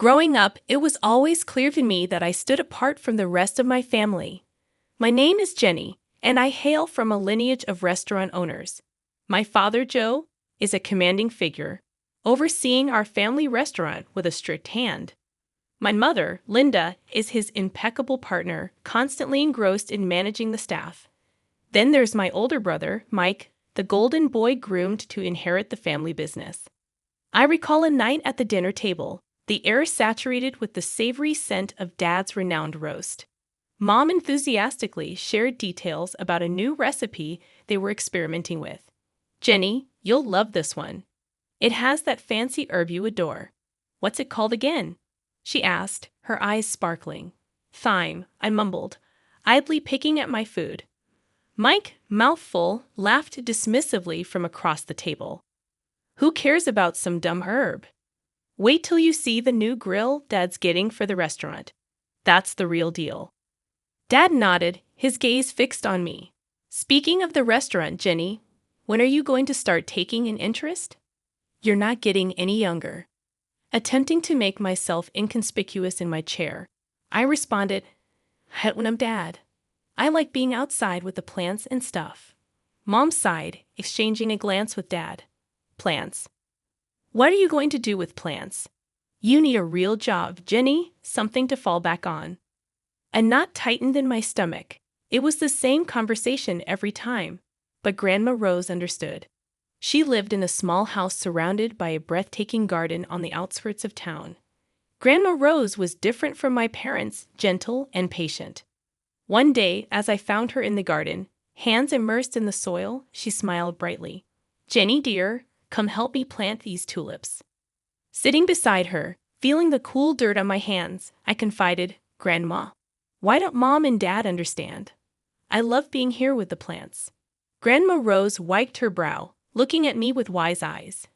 Growing up, it was always clear to me that I stood apart from the rest of my family. My name is Jenny, and I hail from a lineage of restaurant owners. My father, Joe, is a commanding figure, overseeing our family restaurant with a strict hand. My mother, Linda, is his impeccable partner, constantly engrossed in managing the staff. Then there's my older brother, Mike, the golden boy groomed to inherit the family business. I recall a night at the dinner table, the air saturated with the savory scent of Dad's renowned roast. Mom enthusiastically shared details about a new recipe they were experimenting with. "Jenny, you'll love this one. It has that fancy herb you adore. What's it called again?" she asked, her eyes sparkling. "Thyme," I mumbled, idly picking at my food. Mike, mouthful, laughed dismissively from across the table. "Who cares about some dumb herb? Wait till you see the new grill Dad's getting for the restaurant. That's the real deal." Dad nodded, his gaze fixed on me. "Speaking of the restaurant, Jenny, when are you going to start taking an interest?" "You're not getting any younger." Attempting to make myself inconspicuous in my chair, I responded, "When I'm Dad. I like being outside with the plants and stuff." Mom sighed, exchanging a glance with Dad. "Plants? What are you going to do with plants? You need a real job, Jenny, something to fall back on." A knot tightened in my stomach. It was the same conversation every time, but Grandma Rose understood. She lived in a small house surrounded by a breathtaking garden on the outskirts of town. Grandma Rose was different from my parents, gentle and patient. One day, as I found her in the garden, hands immersed in the soil, she smiled brightly. "Jenny, dear, come help me plant these tulips." Sitting beside her, feeling the cool dirt on my hands, I confided, "Grandma, why don't Mom and Dad understand? I love being here with the plants." Grandma Rose wiped her brow, looking at me with wise eyes.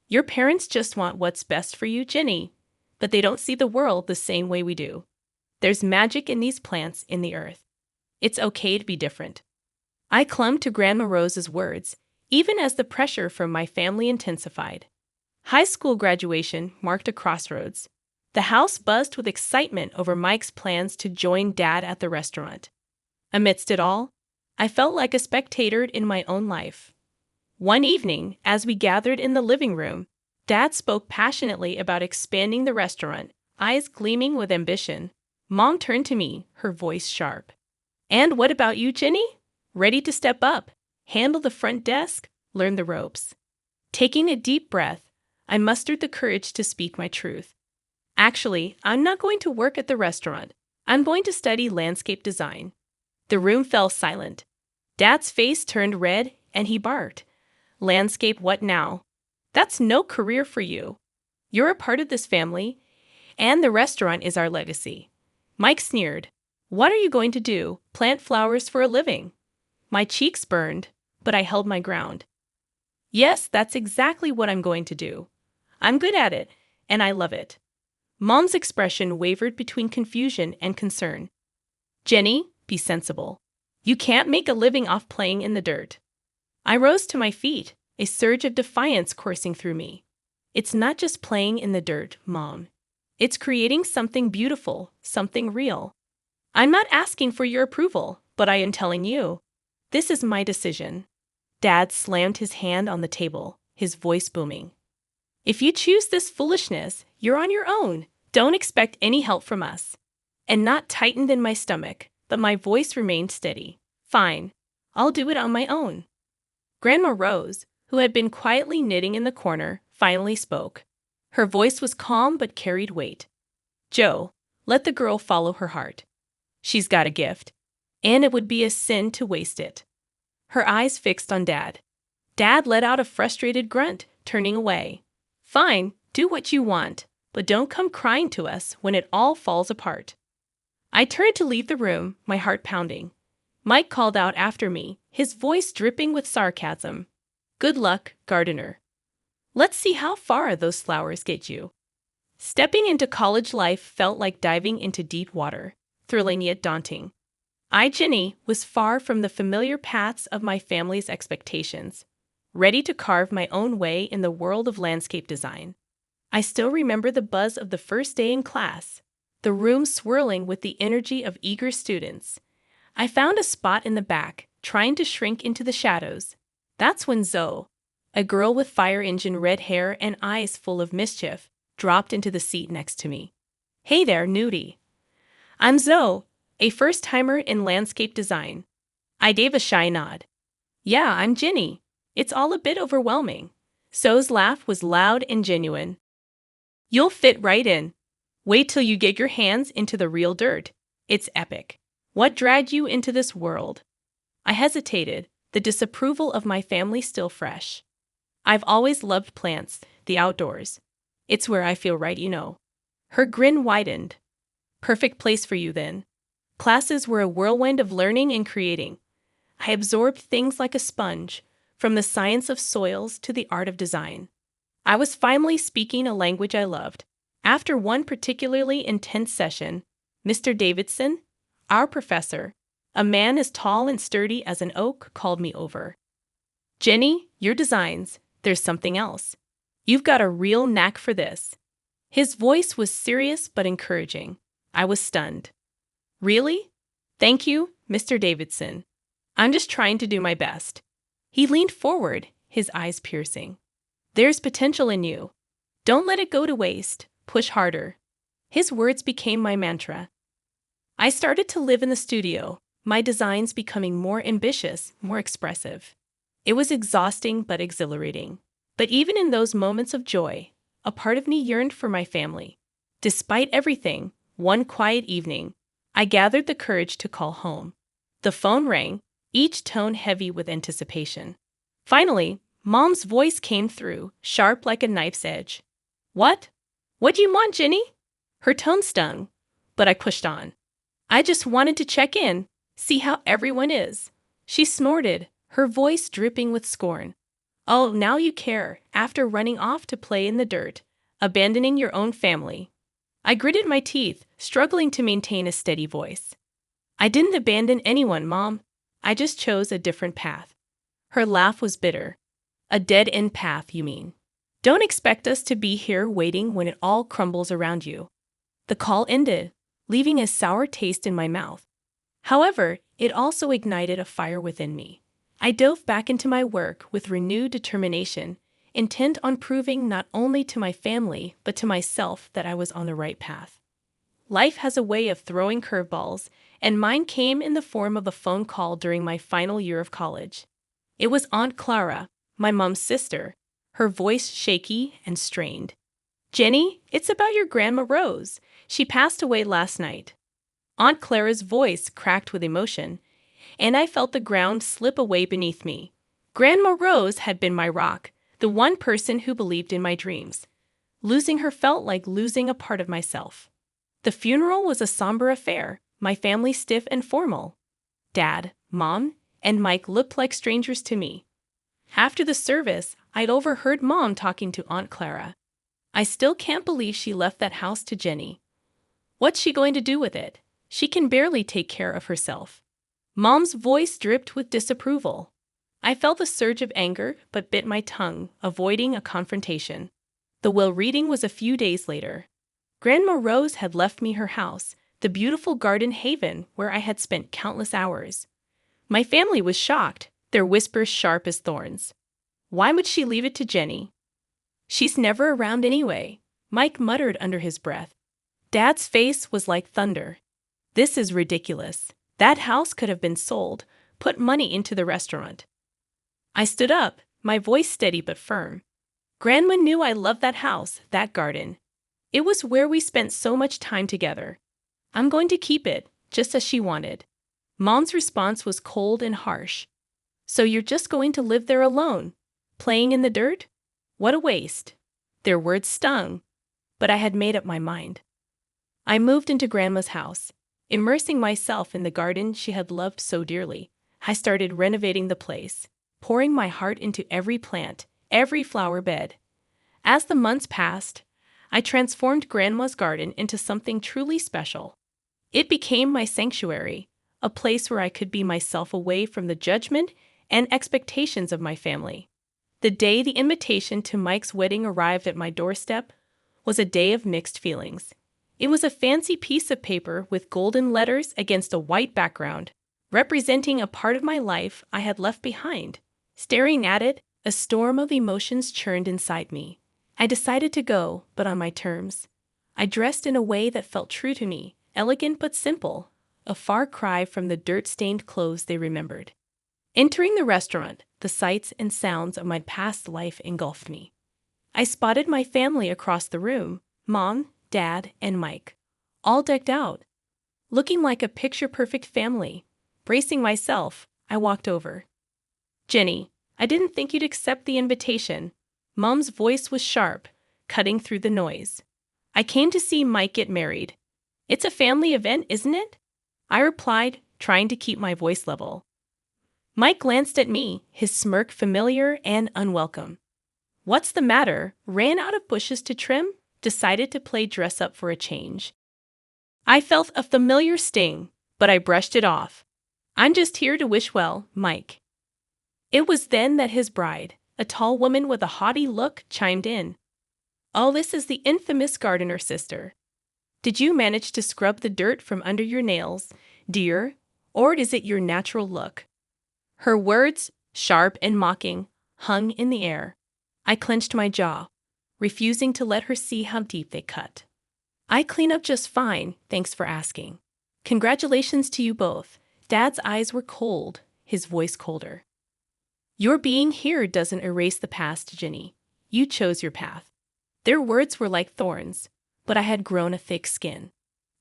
"Your parents just want what's best for you, Jenny, but they don't see the world the same way we do. There's magic in these plants in the earth. It's okay to be different." I clung to Grandma Rose's words, even as the pressure from my family intensified. High school graduation marked a crossroads. The house buzzed with excitement over Mike's plans to join Dad at the restaurant. Amidst it all, I felt like a spectator in my own life. One evening, as we gathered in the living room, Dad spoke passionately about expanding the restaurant, eyes gleaming with ambition. Mom turned to me, her voice sharp. "And what about you, Jenny? Ready to step up, handle the front desk, learn the ropes?" Taking a deep breath, I mustered the courage to speak my truth. "Actually, I'm not going to work at the restaurant. I'm going to study landscape design." The room fell silent. Dad's face turned red, and he barked. "Landscape what now? That's no career for you. You're a part of this family, and the restaurant is our legacy." Mike sneered. "What are you going to do, plant flowers for a living?" My cheeks burned, but I held my ground. "Yes, that's exactly what I'm going to do. I'm good at it, and I love it." Mom's expression wavered between confusion and concern. "Jenny, be sensible. You can't make a living off playing in the dirt." I rose to my feet, a surge of defiance coursing through me. "It's not just playing in the dirt, Mom. It's creating something beautiful, something real. I'm not asking for your approval, but I am telling you, this is my decision." Dad slammed his hand on the table, his voice booming. "If you choose this foolishness, you're on your own. Don't expect any help from us." A knot tightened in my stomach, but my voice remained steady. "Fine, I'll do it on my own." Grandma Rose, who had been quietly knitting in the corner, finally spoke. Her voice was calm but carried weight. "Joe, let the girl follow her heart. She's got a gift, and it would be a sin to waste it." Her eyes fixed on Dad. Dad let out a frustrated grunt, turning away. "Fine, do what you want, but don't come crying to us when it all falls apart." I turned to leave the room, my heart pounding. Mike called out after me, his voice dripping with sarcasm. "Good luck, gardener. Let's see how far those flowers get you." Stepping into college life felt like diving into deep water, thrilling yet daunting. I, Jenny, was far from the familiar paths of my family's expectations, ready to carve my own way in the world of landscape design. I still remember the buzz of the first day in class, the room swirling with the energy of eager students. I found a spot in the back, trying to shrink into the shadows. That's when Zoe, a girl with fire engine red hair and eyes full of mischief, dropped into the seat next to me. "Hey there, Nudie. I'm Zoe, a first-timer in landscape design." I gave a shy nod. "Yeah, I'm Ginny. It's all a bit overwhelming." Zoe's laugh was loud and genuine. "You'll fit right in. Wait till you get your hands into the real dirt. It's epic. What dragged you into this world?" I hesitated, the disapproval of my family still fresh. "I've always loved plants, the outdoors. It's where I feel right, you know." Her grin widened. "Perfect place for you then." Classes were a whirlwind of learning and creating. I absorbed things like a sponge, from the science of soils to the art of design. I was finally speaking a language I loved. After one particularly intense session, Mr. Davidson, our professor, a man as tall and sturdy as an oak, called me over. "Jenny, your designs, there's something else. You've got a real knack for this." His voice was serious but encouraging. I was stunned. "Really? Thank you, Mr. Davidson. I'm just trying to do my best." He leaned forward, his eyes piercing. "There's potential in you. Don't let it go to waste. Push harder." His words became my mantra. I started to live in the studio, my designs becoming more ambitious, more expressive. It was exhausting but exhilarating. But even in those moments of joy, a part of me yearned for my family. Despite everything, one quiet evening, I gathered the courage to call home. The phone rang, each tone heavy with anticipation. Finally, Mom's voice came through, sharp like a knife's edge. "What? What do you want, Ginny?" Her tone stung, but I pushed on. "I just wanted to check in, see how everyone is." She snorted, her voice dripping with scorn. "Oh, now you care, after running off to play in the dirt, abandoning your own family." I gritted my teeth, struggling to maintain a steady voice. "I didn't abandon anyone, Mom. I just chose a different path." Her laugh was bitter. "A dead-end path, you mean? Don't expect us to be here waiting when it all crumbles around you." The call ended, leaving a sour taste in my mouth. However, it also ignited a fire within me. I dove back into my work with renewed determination, intent on proving not only to my family but to myself that I was on the right path. Life has a way of throwing curveballs, and mine came in the form of a phone call during my final year of college. It was Aunt Clara, my mom's sister, her voice shaky and strained. "Jenny, it's about your Grandma Rose. She passed away last night." Aunt Clara's voice cracked with emotion, and I felt the ground slip away beneath me. Grandma Rose had been my rock, the one person who believed in my dreams. Losing her felt like losing a part of myself. The funeral was a somber affair, my family stiff and formal. Dad, Mom, and Mike looked like strangers to me. After the service, I'd overheard Mom talking to Aunt Clara. "I still can't believe she left that house to Jenny. What's she going to do with it? She can barely take care of herself." Mom's voice dripped with disapproval. I felt a surge of anger but bit my tongue, avoiding a confrontation. The will reading was a few days later. Grandma Rose had left me her house, the beautiful garden haven where I had spent countless hours. My family was shocked, their whispers sharp as thorns. "Why would she leave it to Jenny? She's never around anyway," Mike muttered under his breath. Dad's face was like thunder. "This is ridiculous. That house could have been sold, put money into the restaurant." I stood up, my voice steady but firm. "Grandma knew I loved that house, that garden. It was where we spent so much time together. I'm going to keep it, just as she wanted." Mom's response was cold and harsh. "So you're just going to live there alone, playing in the dirt? What a waste." Their words stung, but I had made up my mind. I moved into Grandma's house, immersing myself in the garden she had loved so dearly. I started renovating the place, pouring my heart into every plant, every flower bed. As the months passed, I transformed Grandma's garden into something truly special. It became my sanctuary, a place where I could be myself away from the judgment and expectations of my family. The day the invitation to Mike's wedding arrived at my doorstep was a day of mixed feelings. It was a fancy piece of paper with golden letters against a white background, representing a part of my life I had left behind. Staring at it, a storm of emotions churned inside me. I decided to go, but on my terms. I dressed in a way that felt true to me, elegant but simple, a far cry from the dirt-stained clothes they remembered. Entering the restaurant, the sights and sounds of my past life engulfed me. I spotted my family across the room, Mom, Dad, and Mike, all decked out, looking like a picture-perfect family. Bracing myself, I walked over. "Jenny, I didn't think you'd accept the invitation." Mom's voice was sharp, cutting through the noise. "I came to see Mike get married." "It's a family event, isn't it?" I replied, trying to keep my voice level. Mike glanced at me, his smirk familiar and unwelcome. "What's the matter? Ran out of bushes to trim?" Decided to play dress-up for a change. I felt a familiar sting, but I brushed it off. "I'm just here to wish well, Mike." It was then that his bride, a tall woman with a haughty look, chimed in. "Oh, this is the infamous gardener sister. Did you manage to scrub the dirt from under your nails, dear, or is it your natural look?" Her words, sharp and mocking, hung in the air. I clenched my jaw, refusing to let her see how deep they cut. "I clean up just fine, thanks for asking." "Congratulations to you both." Dad's eyes were cold, his voice colder. "Your being here doesn't erase the past, Jenny. You chose your path." Their words were like thorns, but I had grown a thick skin.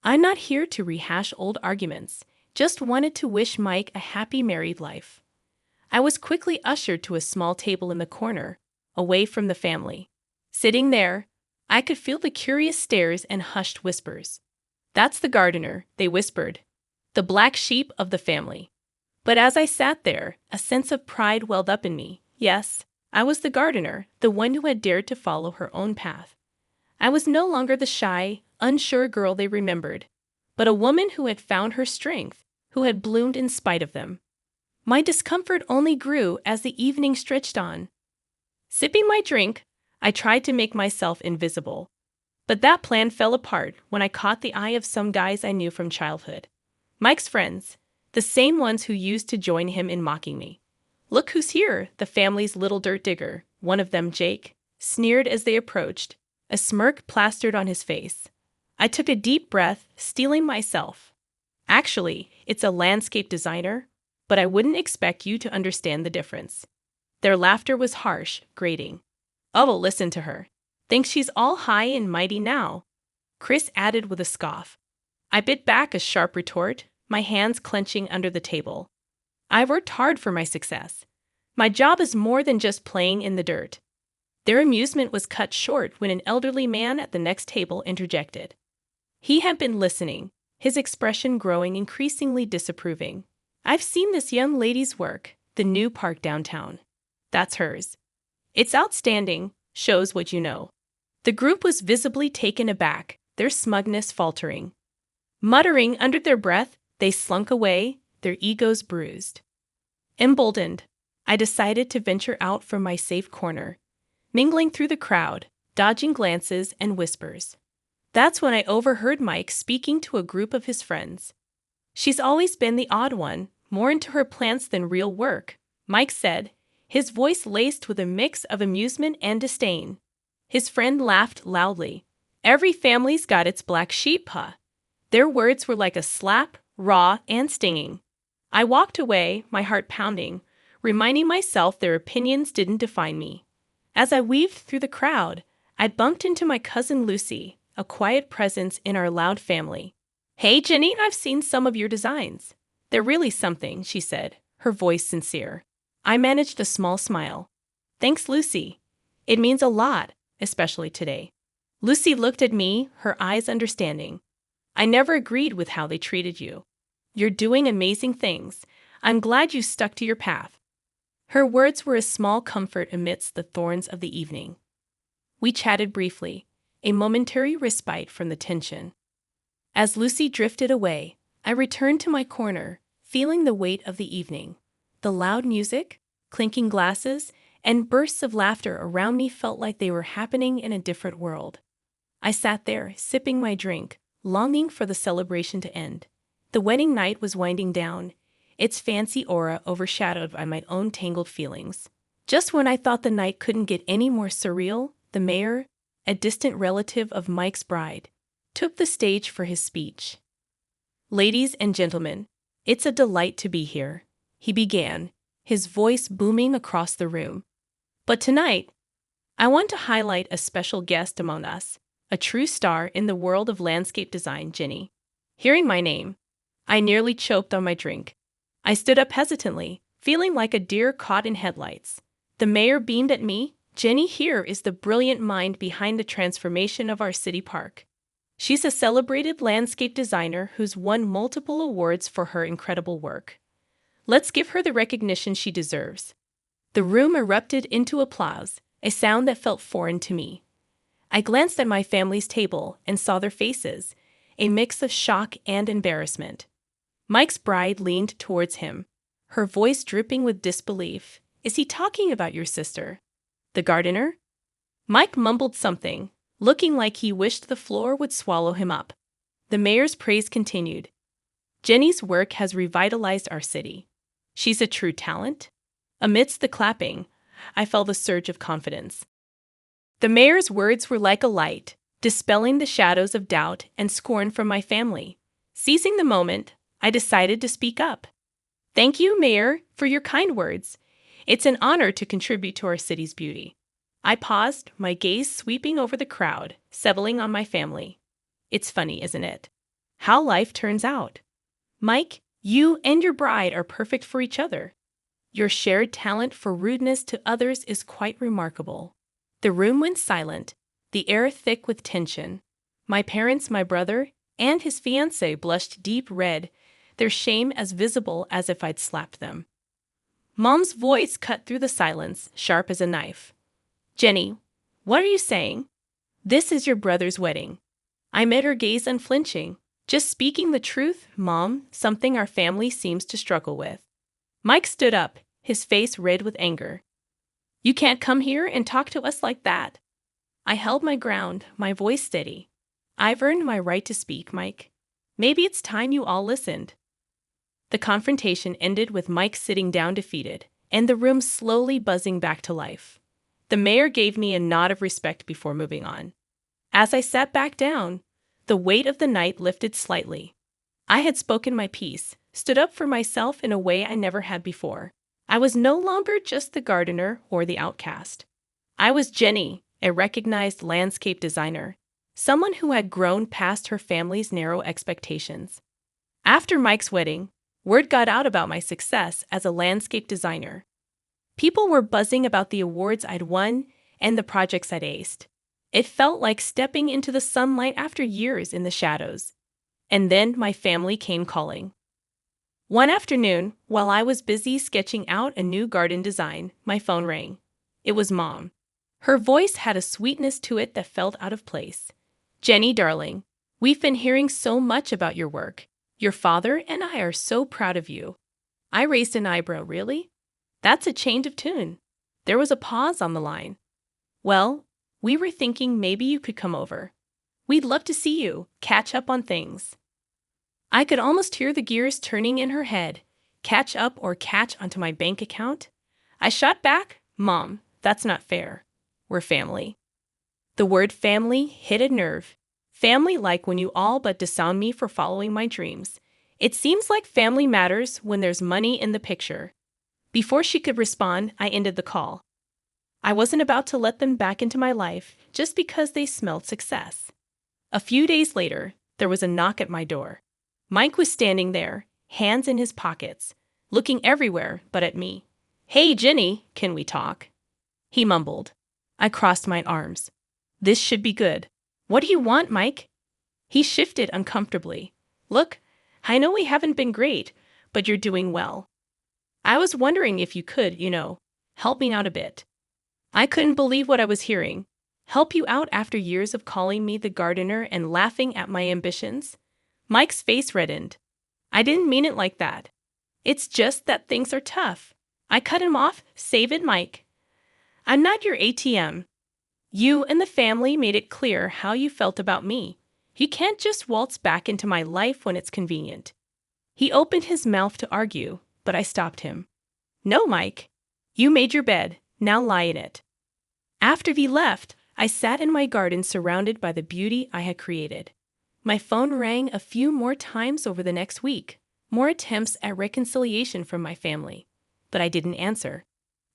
"I'm not here to rehash old arguments, just wanted to wish Mike a happy married life." I was quickly ushered to a small table in the corner, away from the family. Sitting there, I could feel the curious stares and hushed whispers. "That's the gardener," they whispered, "the black sheep of the family." But as I sat there, a sense of pride welled up in me. Yes, I was the gardener, the one who had dared to follow her own path. I was no longer the shy, unsure girl they remembered, but a woman who had found her strength, who had bloomed in spite of them. My discomfort only grew as the evening stretched on. Sipping my drink, I tried to make myself invisible. But that plan fell apart when I caught the eye of some guys I knew from childhood. Mike's friends, the same ones who used to join him in mocking me. "Look who's here, the family's little dirt digger," one of them, Jake, sneered as they approached, a smirk plastered on his face. I took a deep breath, steeling myself. "Actually, it's a landscape designer, but I wouldn't expect you to understand the difference." Their laughter was harsh, grating. "Oh, listen to her. Thinks she's all high and mighty now," Chris added with a scoff. I bit back a sharp retort, my hands clenching under the table. I worked hard for my success. My job is more than just playing in the dirt. Their amusement was cut short when an elderly man at the next table interjected. He had been listening, his expression growing increasingly disapproving. "I've seen this young lady's work, the new park downtown. That's hers. It's outstanding, shows what you know." The group was visibly taken aback, their smugness faltering. Muttering under their breath, they slunk away, their egos bruised. Emboldened, I decided to venture out from my safe corner, mingling through the crowd, dodging glances and whispers. That's when I overheard Mike speaking to a group of his friends. "She's always been the odd one, more into her plants than real work," Mike said, his voice laced with a mix of amusement and disdain. His friend laughed loudly. "Every family's got its black sheep, huh?" Their words were like a slap, raw and stinging. I walked away, my heart pounding, reminding myself their opinions didn't define me. As I weaved through the crowd, I bumped into my cousin Lucy, a quiet presence in our loud family. "Hey, Jenny, I've seen some of your designs. They're really something," she said, her voice sincere. I managed a small smile. "Thanks, Lucy. It means a lot, especially today." Lucy looked at me, her eyes understanding. "I never agreed with how they treated you. You're doing amazing things. I'm glad you stuck to your path." Her words were a small comfort amidst the thorns of the evening. We chatted briefly, a momentary respite from the tension. As Lucy drifted away, I returned to my corner, feeling the weight of the evening. The loud music, clinking glasses, and bursts of laughter around me felt like they were happening in a different world. I sat there, sipping my drink, longing for the celebration to end. The wedding night was winding down, its fancy aura overshadowed by my own tangled feelings. Just when I thought the night couldn't get any more surreal, the mayor, a distant relative of Mike's bride, took the stage for his speech. "Ladies and gentlemen, it's a delight to be here," he began, his voice booming across the room. "But tonight, I want to highlight a special guest among us, a true star in the world of landscape design, Jenny." Hearing my name, I nearly choked on my drink. I stood up hesitantly, feeling like a deer caught in headlights. The mayor beamed at me. "Jenny here is the brilliant mind behind the transformation of our city park. She's a celebrated landscape designer who's won multiple awards for her incredible work. Let's give her the recognition she deserves." The room erupted into applause, a sound that felt foreign to me. I glanced at my family's table and saw their faces, a mix of shock and embarrassment. Mike's bride leaned towards him, her voice dripping with disbelief. "Is he talking about your sister, the gardener?" Mike mumbled something, looking like he wished the floor would swallow him up. The mayor's praise continued. "Jenny's work has revitalized our city. She's a true talent." Amidst the clapping, I felt a surge of confidence. The mayor's words were like a light, dispelling the shadows of doubt and scorn from my family. Seizing the moment, I decided to speak up. "Thank you, Mayor, for your kind words. It's an honor to contribute to our city's beauty." I paused, my gaze sweeping over the crowd, settling on my family. It's funny, isn't it? How life turns out. Mike, you and your bride are perfect for each other. Your shared talent for rudeness to others is quite remarkable. The room went silent, the air thick with tension. My parents, my brother, and his fiancée blushed deep red, their shame as visible as if I'd slapped them. Mom's voice cut through the silence, sharp as a knife. "Jenny, what are you saying? This is your brother's wedding." I met her gaze unflinching. "Just speaking the truth, Mom, something our family seems to struggle with." Mike stood up, his face red with anger. "You can't come here and talk to us like that." I held my ground, my voice steady. "I've earned my right to speak, Mike. Maybe it's time you all listened." The confrontation ended with Mike sitting down defeated, and the room slowly buzzing back to life. The mayor gave me a nod of respect before moving on. As I sat back down, the weight of the night lifted slightly. I had spoken my piece, stood up for myself in a way I never had before. I was no longer just the gardener or the outcast. I was Jenny, a recognized landscape designer, someone who had grown past her family's narrow expectations. After Mike's wedding, word got out about my success as a landscape designer. People were buzzing about the awards I'd won and the projects I'd aced. It felt like stepping into the sunlight after years in the shadows. And then my family came calling. One afternoon, while I was busy sketching out a new garden design, my phone rang. It was Mom. Her voice had a sweetness to it that felt out of place. "Jenny, darling, we've been hearing so much about your work. Your father and I are so proud of you." I raised an eyebrow. "Really? That's a change of tune." There was a pause on the line. "Well, we were thinking maybe you could come over. We'd love to see you, catch up on things." I could almost hear the gears turning in her head. Catch up or catch onto my bank account? I shot back, "Mom, that's not fair. We're family." The word family hit a nerve. Family like when you all but disown me for following my dreams. It seems like family matters when there's money in the picture. Before she could respond, I ended the call. I wasn't about to let them back into my life just because they smelled success. A few days later, there was a knock at my door. Mike was standing there, hands in his pockets, looking everywhere but at me. "Hey, Jenny, can we talk?" he mumbled. I crossed my arms. This should be good. "What do you want, Mike?" He shifted uncomfortably. "Look, I know we haven't been great, but you're doing well. I was wondering if you could, help me out a bit." I couldn't believe what I was hearing. Help you out after years of calling me the gardener and laughing at my ambitions? Mike's face reddened. "I didn't mean it like that. It's just that things are tough." I cut him off. "Save it, Mike. I'm not your ATM. You and the family made it clear how you felt about me. You can't just waltz back into my life when it's convenient. He opened his mouth to argue, but I stopped him. No, Mike. You made your bed, now lie in it. After he left, I sat in my garden surrounded by the beauty I had created. My phone rang a few more times over the next week, more attempts at reconciliation from my family. But I didn't answer.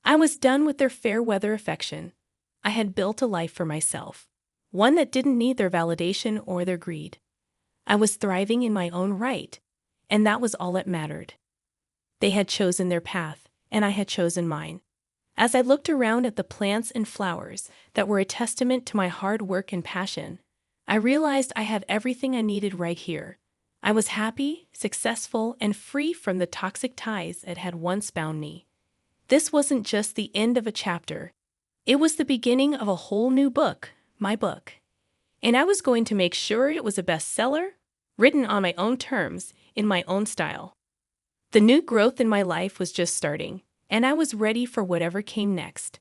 I was done with their fair-weather affection. I had built a life for myself, one that didn't need their validation or their greed. I was thriving in my own right, and that was all that mattered. They had chosen their path, and I had chosen mine. As I looked around at the plants and flowers that were a testament to my hard work and passion, I realized I had everything I needed right here. I was happy, successful, and free from the toxic ties that had once bound me. This wasn't just the end of a chapter. It was the beginning of a whole new book, my book. And I was going to make sure it was a bestseller, written on my own terms, in my own style. The new growth in my life was just starting, and I was ready for whatever came next.